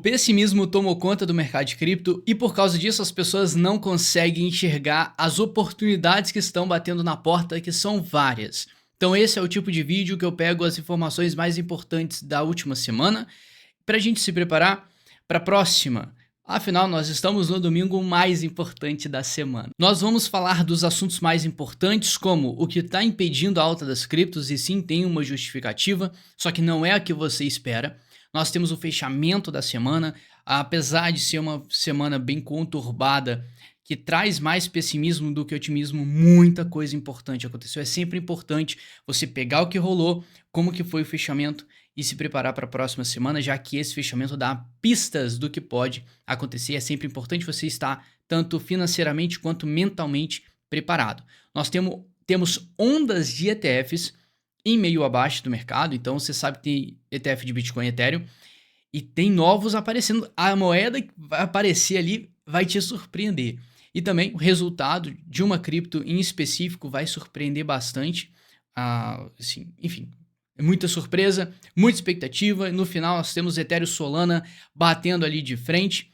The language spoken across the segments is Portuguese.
O pessimismo tomou conta do mercado de cripto e por causa disso as pessoas não conseguem enxergar as oportunidades que estão batendo na porta, que são várias. Então esse é o tipo de vídeo que eu pego as informações mais importantes da última semana para a gente se preparar para a próxima. Afinal, nós estamos no domingo mais importante da semana. Nós vamos falar dos assuntos mais importantes, como o que está impedindo a alta das criptos, e sim tem uma justificativa, só que não é a que você espera. Nós temos o fechamento da semana, apesar de ser uma semana bem conturbada, que traz mais pessimismo do que otimismo, muita coisa importante aconteceu. É sempre importante você pegar o que rolou, como que foi o fechamento e se preparar para a próxima semana, já que esse fechamento dá pistas do que pode acontecer. É sempre importante você estar tanto financeiramente quanto mentalmente preparado. Nós temos ondas de ETFs em meio abaixo do mercado, então você sabe que tem ETF de Bitcoin e Ethereum, e tem novos aparecendo. A moeda que vai aparecer ali vai te surpreender. E também o resultado de uma cripto em específico vai surpreender bastante. Assim, enfim, muita surpresa, muita expectativa. E no final nós temos Ethereum Solana batendo ali de frente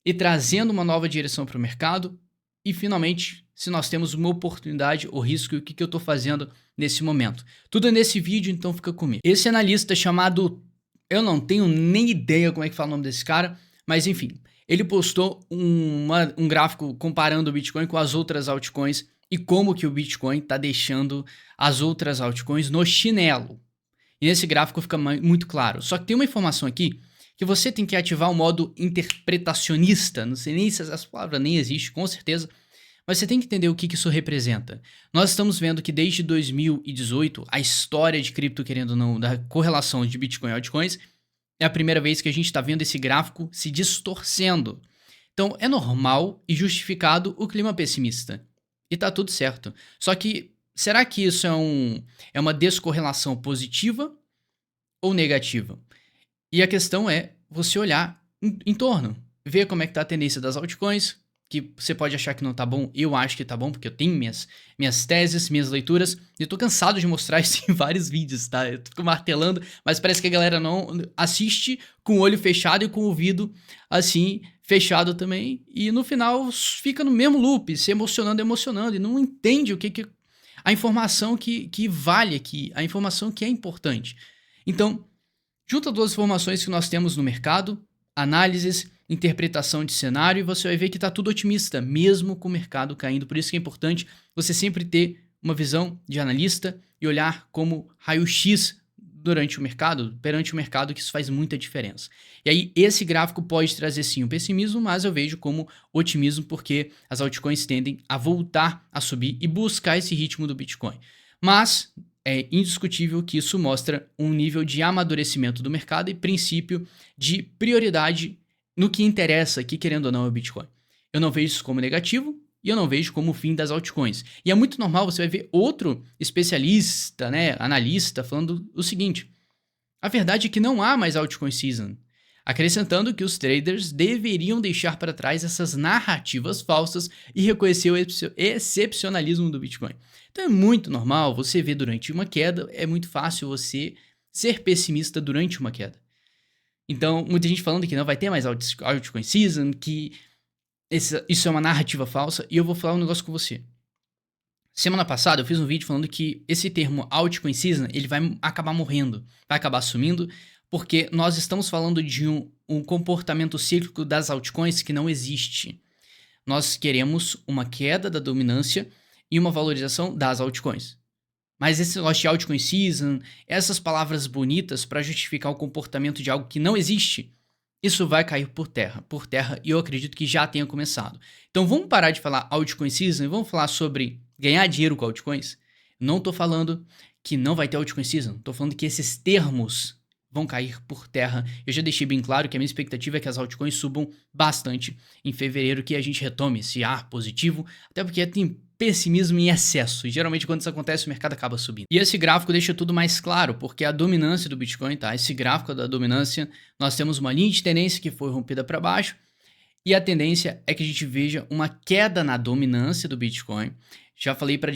e trazendo uma nova direção para o mercado. E finalmente, se nós temos uma oportunidade, o risco e o que eu estou fazendo nesse momento. Tudo nesse vídeo, então fica comigo. Esse analista chamado, eu não tenho nem ideia como é que fala o nome desse cara, mas enfim, ele postou um gráfico comparando o Bitcoin com as outras altcoins e como que o Bitcoin está deixando as outras altcoins no chinelo. E nesse gráfico fica muito claro. Só que tem uma informação aqui que você tem que ativar o modo interpretacionista. Não sei nem se essa palavra nem existe, com certeza. Mas você tem que entender o que isso representa. Nós estamos vendo que desde 2018, a história de cripto, querendo ou não, da correlação de Bitcoin e altcoins, é a primeira vez que a gente está vendo esse gráfico se distorcendo. Então é normal e justificado o clima pessimista. E tá tudo certo. Só que será que isso é uma descorrelação positiva ou negativa? E a questão é você olhar em torno, ver como é que tá a tendência das altcoins, que você pode achar que não tá bom, eu acho que tá bom, porque eu tenho minhas teses, minhas leituras, e eu tô cansado de mostrar isso em vários vídeos, tá? Eu fico martelando, mas parece que a galera não assiste com o olho fechado e com o ouvido, assim, fechado também, e no final fica no mesmo loop, se emocionando, e não entende o que a informação que vale aqui, a informação que é importante. Então, junta duas informações que nós temos no mercado, análises, interpretação de cenário, e você vai ver que está tudo otimista, mesmo com o mercado caindo. Por isso que é importante você sempre ter uma visão de analista e olhar como raio-x durante o mercado, perante o mercado, que isso faz muita diferença. E aí, esse gráfico pode trazer sim o pessimismo, mas eu vejo como otimismo, porque as altcoins tendem a voltar a subir e buscar esse ritmo do Bitcoin. Mas é indiscutível que isso mostra um nível de amadurecimento do mercado e princípio de prioridade no que interessa aqui, querendo ou não, é o Bitcoin. Eu não vejo isso como negativo e eu não vejo como o fim das altcoins. E é muito normal, você vai ver outro especialista, né, analista, falando o seguinte: a verdade é que não há mais altcoin season, acrescentando que os traders deveriam deixar para trás essas narrativas falsas e reconhecer o excepcionalismo do Bitcoin. Então é muito normal você ver durante uma queda, é muito fácil você ser pessimista durante uma queda. Então, muita gente falando que não vai ter mais altcoin season, que isso é uma narrativa falsa, e eu vou falar um negócio com você. Semana passada eu fiz um vídeo falando que esse termo altcoin season, ele vai acabar morrendo, vai acabar sumindo, porque nós estamos falando de um comportamento cíclico das altcoins que não existe. Nós queremos uma queda da dominância e uma valorização das altcoins. Mas esse negócio de altcoin season, essas palavras bonitas para justificar o comportamento de algo que não existe, isso vai cair por terra, e eu acredito que já tenha começado. Então vamos parar de falar altcoin season e vamos falar sobre ganhar dinheiro com altcoins? Não estou falando que não vai ter altcoin season, estou falando que esses termos vão cair por terra. Eu já deixei bem claro que a minha expectativa é que as altcoins subam bastante em fevereiro, que a gente retome esse ar positivo, até porque tem pessimismo em excesso, e geralmente quando isso acontece o mercado acaba subindo. E esse gráfico deixa tudo mais claro, porque a dominância do Bitcoin, tá? Esse gráfico da dominância, nós temos uma linha de tendência que foi rompida para baixo, e a tendência é que a gente veja uma queda na dominância do Bitcoin. Já falei para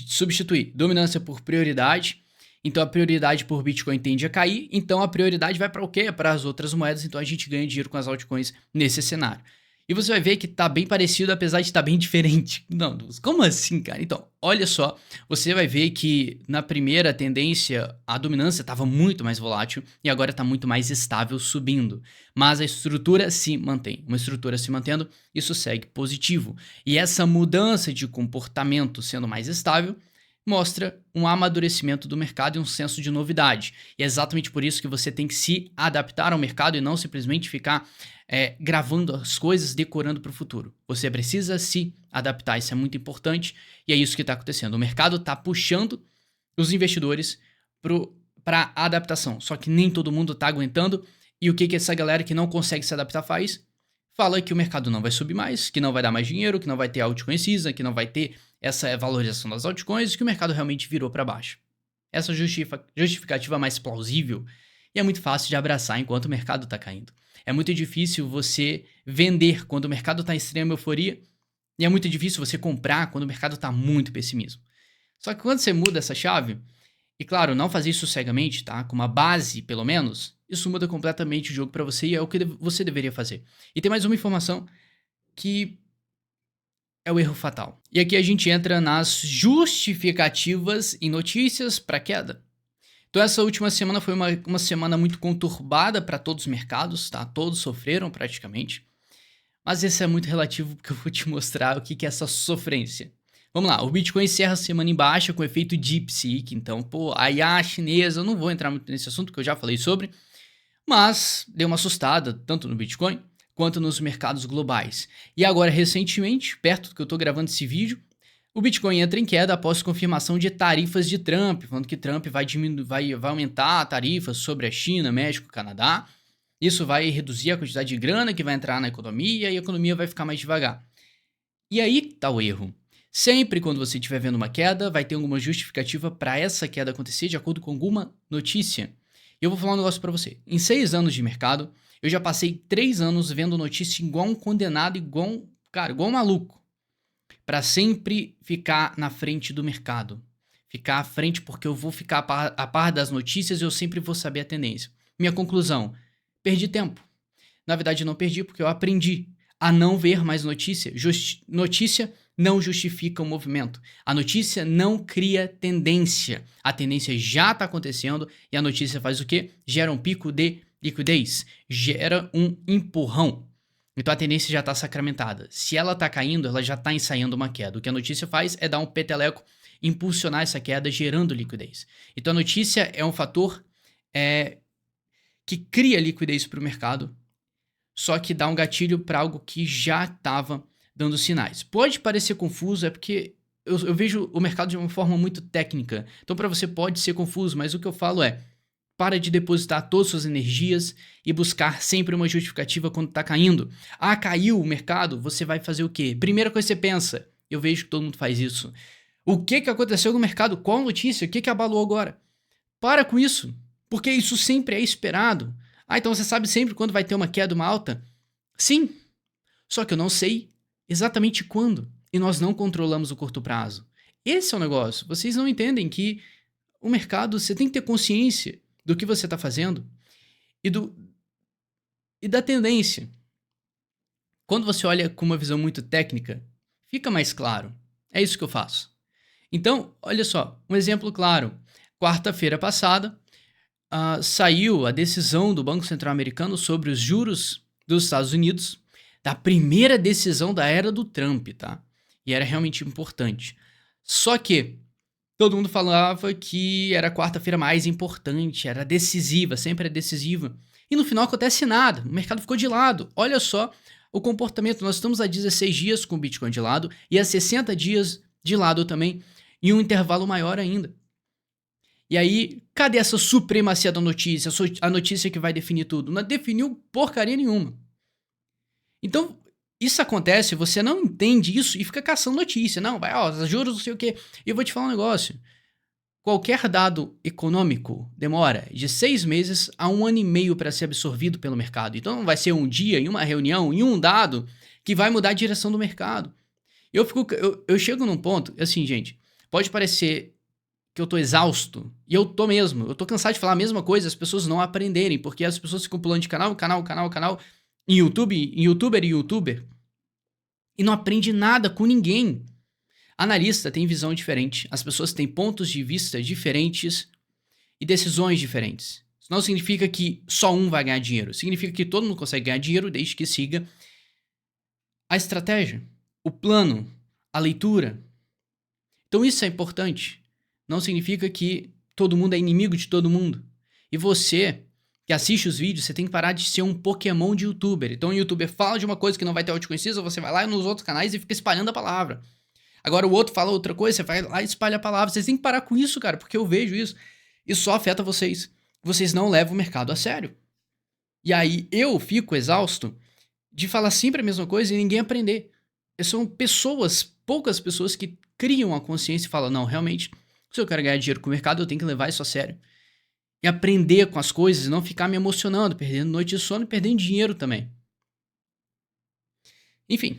substituir dominância por prioridade. Então a prioridade por Bitcoin tende a cair, então a prioridade vai para o quê? Para as outras moedas, então a gente ganha dinheiro com as altcoins nesse cenário. E você vai ver que tá bem parecido, apesar de estar bem diferente. Não, como assim, cara? Então, olha só, você vai ver que na primeira tendência a dominância estava muito mais volátil e agora está muito mais estável subindo. Mas a estrutura se mantém. Uma estrutura se mantendo, isso segue positivo. E essa mudança de comportamento sendo mais estável mostra um amadurecimento do mercado e um senso de novidade. E é exatamente por isso que você tem que se adaptar ao mercado e não simplesmente ficar gravando as coisas, decorando para o futuro. Você precisa se adaptar, isso é muito importante e é isso que está acontecendo. O mercado está puxando os investidores para a adaptação, só que nem todo mundo está aguentando. E o que essa galera que não consegue se adaptar faz? Fala que o mercado não vai subir mais, que não vai dar mais dinheiro, que não vai ter altcoin season, que não vai ter essa valorização das altcoins, que o mercado realmente virou para baixo. Essa justificativa mais plausível e é muito fácil de abraçar enquanto o mercado está caindo. É muito difícil você vender quando o mercado está em extrema euforia e é muito difícil você comprar quando o mercado está muito pessimismo. Só que quando você muda essa chave, e claro, não fazer isso cegamente, tá? Com uma base, pelo menos, isso muda completamente o jogo para você e é o que você deveria fazer. E tem mais uma informação que é o erro fatal. E aqui a gente entra nas justificativas e notícias para queda. Então essa última semana foi uma semana muito conturbada para todos os mercados, tá? Todos sofreram praticamente. Mas isso é muito relativo porque eu vou te mostrar o que é essa sofrência. Vamos lá, o Bitcoin encerra a semana em baixa com efeito DeepSeek. Então, a IA chinesa, eu não vou entrar muito nesse assunto que eu já falei sobre, mas deu uma assustada tanto no Bitcoin quanto nos mercados globais. E agora, recentemente, perto do que eu estou gravando esse vídeo, o Bitcoin entra em queda após confirmação de tarifas de Trump, falando que Trump vai aumentar a tarifa sobre a China, México, Canadá. Isso vai reduzir a quantidade de grana que vai entrar na economia e a economia vai ficar mais devagar. E aí está o erro. Sempre quando você estiver vendo uma queda, vai ter alguma justificativa para essa queda acontecer de acordo com alguma notícia. E eu vou falar um negócio para você. Em 6 anos de mercado, eu já passei 3 anos vendo notícia igual um condenado, igual um maluco. Para sempre ficar na frente do mercado. Ficar à frente porque eu vou ficar a par das notícias e eu sempre vou saber a tendência. Minha conclusão, perdi tempo. Na verdade, não perdi porque eu aprendi a não ver mais notícia. Notícia não justifica o movimento. A notícia não cria tendência. A tendência já está acontecendo e a notícia faz o quê? Gera um pico de liquidez. Gera um empurrão. Então a tendência já está sacramentada. Se ela está caindo, ela já está ensaiando uma queda. O que a notícia faz é dar um peteleco, impulsionar essa queda, gerando liquidez. Então a notícia é um fator que cria liquidez para o mercado, só que dá um gatilho para algo que já estava dando sinais. Pode parecer confuso, é porque eu vejo o mercado de uma forma muito técnica. Então para você pode ser confuso, mas o que eu falo é, para de depositar todas as suas energias e buscar sempre uma justificativa quando está caindo. Ah, caiu o mercado, você vai fazer o quê? Primeira coisa que você pensa, eu vejo que todo mundo faz isso. O que aconteceu no mercado? Qual notícia? O que abalou agora? Para com isso, porque isso sempre é esperado. Ah, então você sabe sempre quando vai ter uma queda, uma alta? Sim, só que eu não sei exatamente quando. E nós não controlamos o curto prazo. Esse é o negócio. Vocês não entendem que o mercado, você tem que ter consciência do que você está fazendo e da tendência. Quando você olha com uma visão muito técnica, fica mais claro. É isso que eu faço. Então, olha só, um exemplo claro. Quarta-feira passada, saiu a decisão do Banco Central Americano sobre os juros dos Estados Unidos, da primeira decisão da era do Trump, tá? E era realmente importante. Só que todo mundo falava que era a quarta-feira mais importante, era decisiva, sempre é decisiva. E no final acontece nada, o mercado ficou de lado. Olha só o comportamento, nós estamos há 16 dias com o Bitcoin de lado e há 60 dias de lado também, em um intervalo maior ainda. E aí, cadê essa supremacia da notícia, a notícia que vai definir tudo? Não definiu porcaria nenhuma. Então, isso acontece, você não entende isso e fica caçando notícia. Não, vai, juros, não sei o quê. E eu vou te falar um negócio. Qualquer dado econômico demora de 6 meses a 1 ano e meio para ser absorvido pelo mercado. Então, não vai ser um dia, em uma reunião, em um dado, que vai mudar a direção do mercado. Eu chego num ponto, assim, gente, pode parecer que eu tô exausto, e eu tô mesmo, eu tô cansado de falar a mesma coisa, as pessoas não aprenderem, porque as pessoas ficam pulando de canal, em YouTube, em youtuber, e não aprende nada com ninguém. Analista tem visão diferente, as pessoas têm pontos de vista diferentes e decisões diferentes. Isso não significa que só um vai ganhar dinheiro, significa que todo mundo consegue ganhar dinheiro desde que siga a estratégia, o plano, a leitura. Então isso é importante. Não significa que todo mundo é inimigo de todo mundo. E você que assiste os vídeos, você tem que parar de ser um Pokémon de youtuber. Então o youtuber fala de uma coisa que não vai ter audiência, você vai lá nos outros canais e fica espalhando a palavra. Agora o outro fala outra coisa, você vai lá e espalha a palavra. Vocês têm que parar com isso, cara, porque eu vejo isso. Isso só afeta vocês. Vocês não levam o mercado a sério. E aí eu fico exausto de falar sempre a mesma coisa e ninguém aprender. São pessoas, poucas pessoas que criam a consciência e falam, não, realmente, se eu quero ganhar dinheiro com o mercado, eu tenho que levar isso a sério. E aprender com as coisas e não ficar me emocionando, perdendo noite de sono e perdendo dinheiro também. Enfim,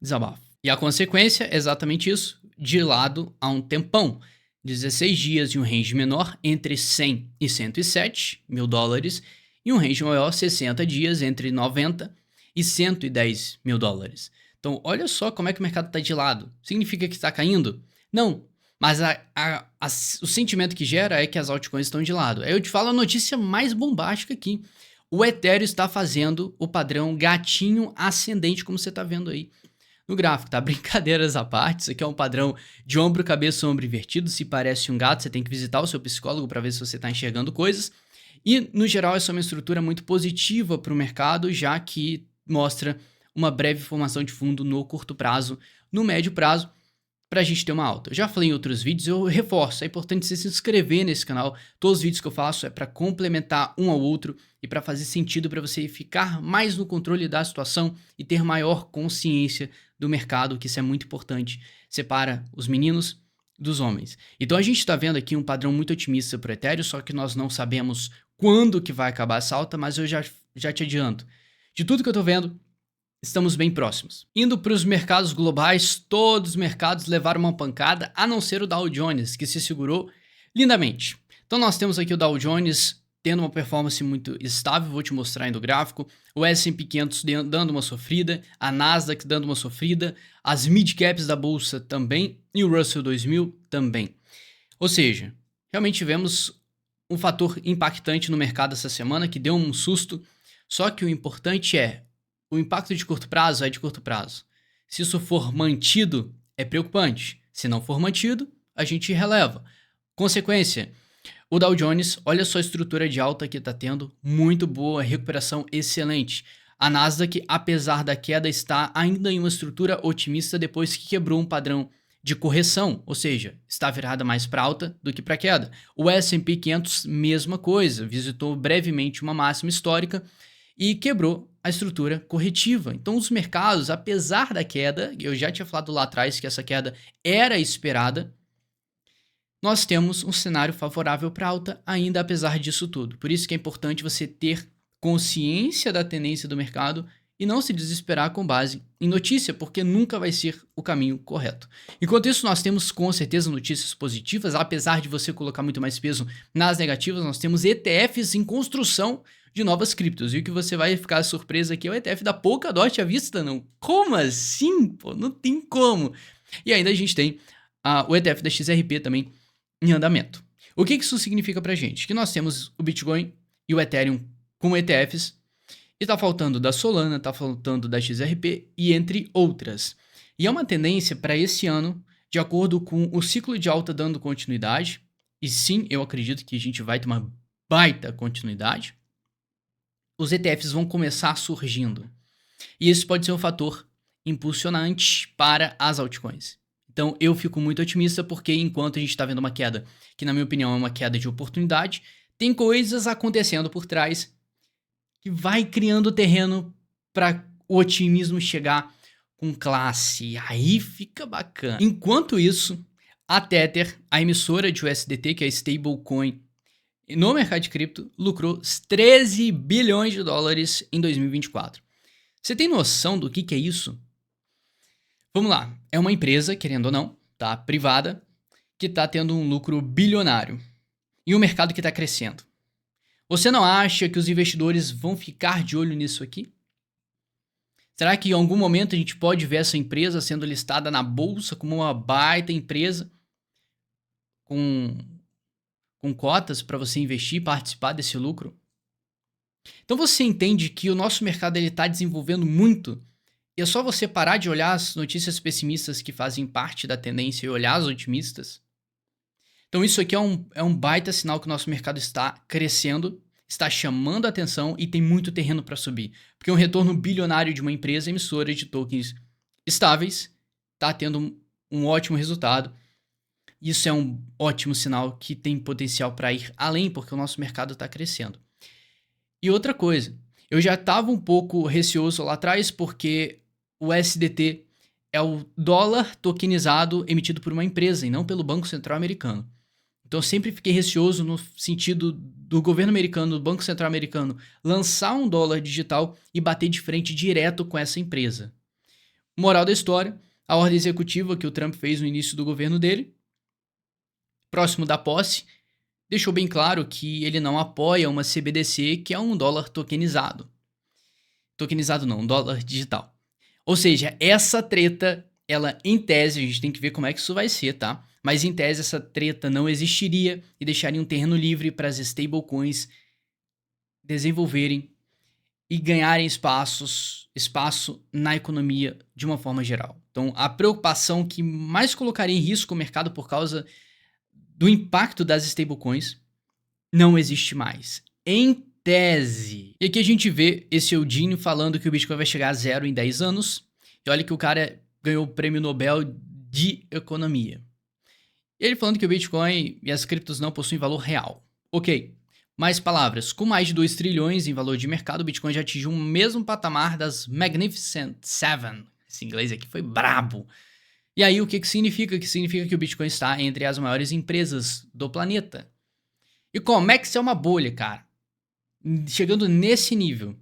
desabafo. E a consequência é exatamente isso, de lado há um tempão. 16 dias em um range menor, entre 100 e 107 mil dólares, e um range maior, 60 dias, entre 90 e 110 mil dólares. Então, olha só como é que o mercado está de lado. Significa que está caindo? Não, mas o sentimento que gera é que as altcoins estão de lado. Aí eu te falo a notícia mais bombástica aqui. O Ethereum está fazendo o padrão gatinho ascendente, como você está vendo aí no gráfico, tá? Brincadeiras à parte, isso aqui é um padrão de ombro, cabeça, ombro invertido. Se parece um gato, você tem que visitar o seu psicólogo para ver se você está enxergando coisas. E, no geral, essa é uma estrutura muito positiva para o mercado, já que mostra uma breve formação de fundo no curto prazo, no médio prazo, para a gente ter uma alta. Eu já falei em outros vídeos, eu reforço, é importante você se inscrever nesse canal. Todos os vídeos que eu faço é para complementar um ao outro e para fazer sentido para você ficar mais no controle da situação e ter maior consciência do mercado, que isso é muito importante. Separa os meninos dos homens. Então a gente está vendo aqui um padrão muito otimista para o Ethereum, só que nós não sabemos quando que vai acabar essa alta, mas eu já te adianto. De tudo que eu estou vendo, estamos bem próximos. Indo para os mercados globais, todos os mercados levaram uma pancada, a não ser o Dow Jones, que se segurou lindamente. Então nós temos aqui o Dow Jones tendo uma performance muito estável, vou te mostrar aí no gráfico, o S&P 500 dando uma sofrida, a Nasdaq dando uma sofrida, as mid-caps da bolsa também e o Russell 2000 também. Ou seja, realmente tivemos um fator impactante no mercado essa semana que deu um susto, só que o importante é o impacto de curto prazo é de curto prazo. Se isso for mantido, é preocupante. Se não for mantido, a gente releva. Consequência, o Dow Jones, olha só a estrutura de alta que está tendo, muito boa, recuperação excelente. A Nasdaq, apesar da queda, está ainda em uma estrutura otimista depois que quebrou um padrão de correção, ou seja, está virada mais para alta do que para queda. O S&P 500, mesma coisa, visitou brevemente uma máxima histórica e quebrou a estrutura corretiva. Então os mercados, apesar da queda, eu já tinha falado lá atrás que essa queda era esperada, nós temos um cenário favorável para alta ainda apesar disso tudo. Por isso que é importante você ter consciência da tendência do mercado e não se desesperar com base em notícia, porque nunca vai ser o caminho correto. Enquanto isso, nós temos com certeza notícias positivas, apesar de você colocar muito mais peso nas negativas, nós temos ETFs em construção de novas criptos. E o que você vai ficar surpreso aqui é o ETF da Polkadot à vista, não? Como assim? Pô, não tem como. E ainda a gente tem o ETF da XRP também em andamento. O que isso significa pra gente? Que nós temos o Bitcoin e o Ethereum como ETFs, e tá faltando da Solana, tá faltando da XRP e entre outras. E é uma tendência para esse ano, de acordo com o ciclo de alta dando continuidade, e sim, eu acredito que a gente vai ter uma baita continuidade, os ETFs vão começar surgindo. E isso pode ser um fator impulsionante para as altcoins. Então eu fico muito otimista porque enquanto a gente está vendo uma queda, que na minha opinião é uma queda de oportunidade, tem coisas acontecendo por trás que vai criando terreno para o otimismo chegar com classe. Aí fica bacana. Enquanto isso, a Tether, a emissora de USDT, que é a stablecoin no mercado de cripto, lucrou 13 bilhões de dólares em 2024. Você tem noção do que é isso? Vamos lá. É uma empresa, querendo ou não, tá? Privada, que está tendo um lucro bilionário e um mercado que está crescendo. Você não acha que os investidores vão ficar de olho nisso aqui? Será que em algum momento a gente pode ver essa empresa sendo listada na bolsa como uma baita empresa com cotas para você investir e participar desse lucro? Então você entende que o nosso mercado está desenvolvendo muito e é só você parar de olhar as notícias pessimistas que fazem parte da tendência e olhar as otimistas? Então isso aqui é um baita sinal que o nosso mercado está crescendo, está chamando a atenção e tem muito terreno para subir. Porque um retorno bilionário de uma empresa emissora de tokens estáveis está tendo um ótimo resultado. Isso é um ótimo sinal que tem potencial para ir além, porque o nosso mercado está crescendo. E outra coisa, eu já estava um pouco receoso lá atrás, porque o USDT é o dólar tokenizado emitido por uma empresa e não pelo Banco Central americano. Então eu sempre fiquei receoso no sentido do governo americano, do Banco Central americano, lançar um dólar digital e bater de frente direto com essa empresa. Moral da história, a ordem executiva que o Trump fez no início do governo dele, próximo da posse, deixou bem claro que ele não apoia uma CBDC, que é um dólar tokenizado. Tokenizado não, um dólar digital. Ou seja, essa treta, ela em tese, a gente tem que ver como é que isso vai ser, tá? Mas em tese essa treta não existiria e deixaria um terreno livre para as stablecoins desenvolverem e ganharem espaço na economia de uma forma geral. Então a preocupação que mais colocaria em risco o mercado por causa do impacto das stablecoins não existe mais. Em tese. E aqui a gente vê esse Eudinho falando que o Bitcoin vai chegar a zero em 10 anos. E olha que o cara ganhou o prêmio Nobel de Economia. E ele falando que o Bitcoin e as criptos não possuem valor real. Ok. Mais palavras. Com mais de 2 trilhões em valor de mercado, o Bitcoin já atingiu o mesmo patamar das Magnificent Seven. Esse inglês aqui foi brabo. E aí o que significa? Que significa que o Bitcoin está entre as maiores empresas do planeta. E como é que isso é uma bolha, cara? Chegando nesse nível.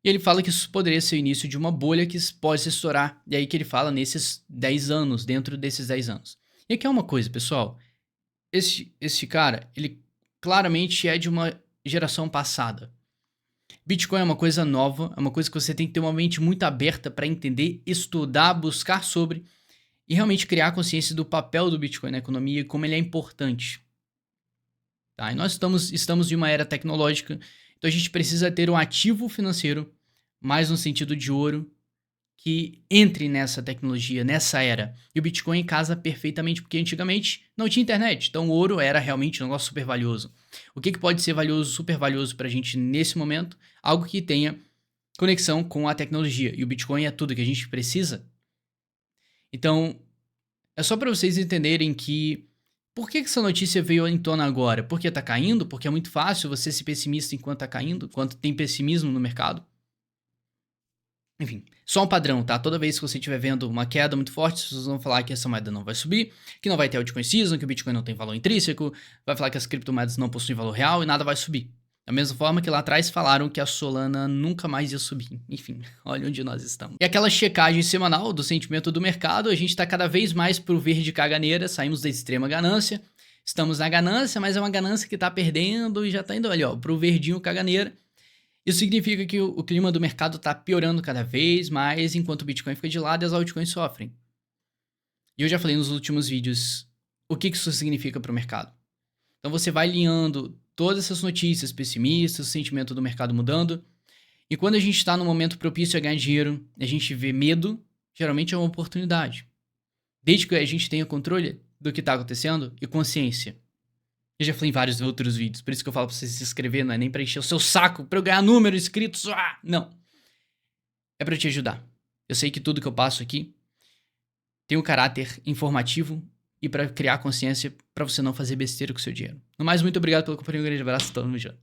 E ele fala que isso poderia ser o início de uma bolha que pode se estourar. E aí que ele fala nesses 10 anos, dentro desses 10 anos. E aqui é uma coisa, pessoal. Esse cara, ele claramente é de uma geração passada. Bitcoin é uma coisa nova, é uma coisa que você tem que ter uma mente muito aberta para entender, estudar, buscar sobre e realmente criar consciência do papel do Bitcoin na economia e como ele é importante. Tá? E nós estamos de uma era tecnológica, então a gente precisa ter um ativo financeiro, mais no sentido de ouro, que entre nessa tecnologia, nessa era. E o Bitcoin casa perfeitamente, porque antigamente não tinha internet, então o ouro era realmente um negócio super valioso. O que pode ser valioso, super valioso pra gente nesse momento? Algo que tenha conexão com a tecnologia. E o Bitcoin é tudo que a gente precisa. Então, é só para vocês entenderem que por que essa notícia veio em tona agora? Porque tá caindo? Porque é muito fácil você ser pessimista enquanto tá caindo? Enquanto tem pessimismo no mercado? Enfim, só um padrão, tá? Toda vez que você estiver vendo uma queda muito forte, as pessoas vão falar que essa moeda não vai subir, que não vai ter altcoin season, que o Bitcoin não tem valor intrínseco, vai falar que as criptomoedas não possuem valor real e nada vai subir. Da mesma forma que lá atrás falaram que a Solana nunca mais ia subir. Enfim, olha onde nós estamos. E aquela checagem semanal do sentimento do mercado, a gente está cada vez mais pro verde caganeira, saímos da extrema ganância, estamos na ganância, mas é uma ganância que está perdendo e já está indo ali, ó, pro verdinho caganeira. Isso significa que o clima do mercado está piorando cada vez mais, enquanto o Bitcoin fica de lado e as altcoins sofrem. E eu já falei nos últimos vídeos o que isso significa para o mercado. Então você vai alinhando todas essas notícias pessimistas, o sentimento do mercado mudando, e quando a gente está no momento propício a ganhar dinheiro, a gente vê medo, geralmente é uma oportunidade. Desde que a gente tenha controle do que está acontecendo e consciência. Eu já falei em vários outros vídeos, por isso que eu falo pra você se inscrever, não é nem pra encher o seu saco, pra eu ganhar número, inscritos, não. É pra eu te ajudar. Eu sei que tudo que eu passo aqui tem um caráter informativo e pra criar consciência pra você não fazer besteira com o seu dinheiro. No mais, muito obrigado pela companhia, um grande abraço, tamo junto.